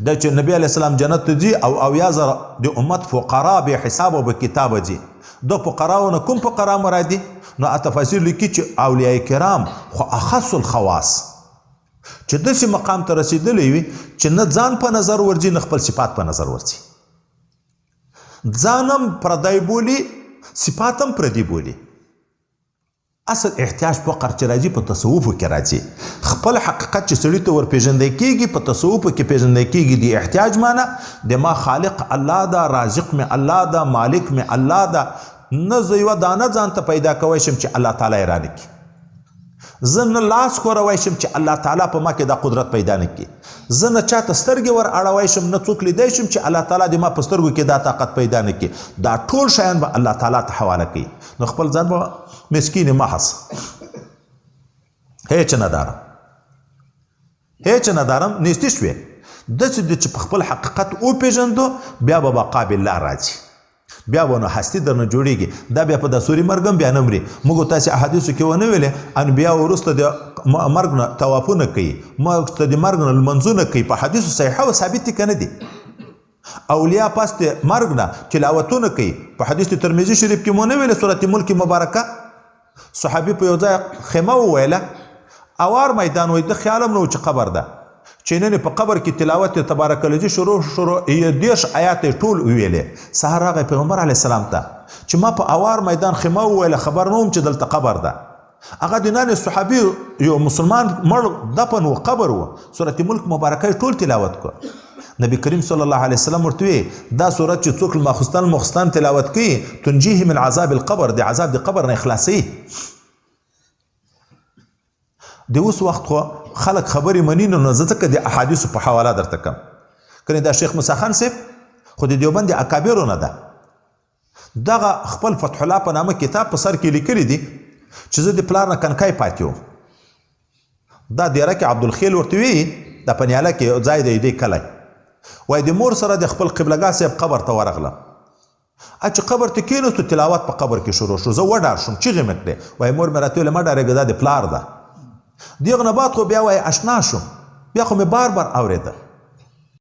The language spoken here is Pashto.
دا چې نبی علیه السلام جنت ته ځي او 80,000 د امت فقرا به حساب او به کتاب ځي. د فقراونه کوم فقرا مراد دي؟ نو تفاسیر لیکي چې اولیاء کرام خو اخص الخواص چې داسې مقام ته رسېدلی وي چې نه ځان په نظر ورځي نه خپل صفات په نظر ورځي. ځانم پردی بولي صفات هم پردي بولي. اصل احتیاج فقر چې راځي په تصوفو کې راځي. خپل حقیقت چې سړي ته ورپېژندی کېږي په تصوفو کې پېژندی کېږي. د احتیاج معنی د ما خالق الله ده، رازق مې الله ده، مالک مې الله ده. نه زه یوه دانه ځان ته پیدا کوی شم چې الله تعالی یې رانکړي. زه نه لاس ښوروی شم چې الله تعالی په ما کې دا قدرت پیدا نه کړي. زه نه چاته سترګې ور اړوی شم نه څوک لیدی شم چې الله تعالی د ما په سترګو کې دا طاقت پیدا نه کړي. دا ټول شیان به الله تعالی ته حواله کوي. نو خپل ځان به مسکین محض هیڅ نه دارم نیستی شوې. داسې د چې په خپل حقیقت وپېژندو بیا به بقا بالله راځي. بیا به نو هستي درنه جوړېږي. دا بیا په دا سوري مرګ هم بیا نه مري. موږ تاسې احادیثو کې ونه ویلې انبیا وروسته د مرګ نه طوافونه کوي، وروسته د مرګ نه لمنځونه کوي. په حدیثو صحیحه و ثابت دي که نه دي؟ اولیا پس د مرګ نه تلاوتونه کوي. په حدیث ترمذي شریف کې مو نه ویلې سورت ملک مبارکه صحابي په یو ځای خیمه وویله اوار میدان وایي. د خیال هم نه و چې قبر ده چې نن په قبر کې تلاوت تبارک الذي شروع 10 آیات ټول ویلې. سهار راغی پیغمبر علیه السلام ته چې ما په اوار میدان خیمه وویله خبر نه وم چې دلته قبر ده. هغه د نن صحابي یو مسلمان مړ دفن و قبر و سورت ملک مبارکه ټول تلاوت کړ. نبی کریم صلی الله علیه وسلم ورته وی دا سورت چې څوک ماخستان تلاوت کوي تنجیه من عذاب القبر، د عذاب د قبر نه خلاصي. د اوس وخت خو خلک خبرې مني نو زه ځکه د احادیثو په حواله درته کوم. کنې دا شیخ موسی خان صاحب خو د دیوبند اکابرو نه ده. دغه خپل فتح الله په نامه کتاب په سر کې لیکلی دي چې زه د پلار نه کنکای پاتې وم. دا دیره کې عبدالخیل ورته وی د پنیاله کې ځای دی دی کلی وای د مور سره د خپل قبلګاه صاحب قبر ته ورغلم. چې قبر ته کېناستو تلاوت په قبر کې شروع شو. زه وډار شوم چیغې مې کړې. وای مور مې راته ویلې مه ډارېږه دا د پلار ده. دغه نه بعد خو بیا وای اشنا شوم. بیا خو مې بار اورېده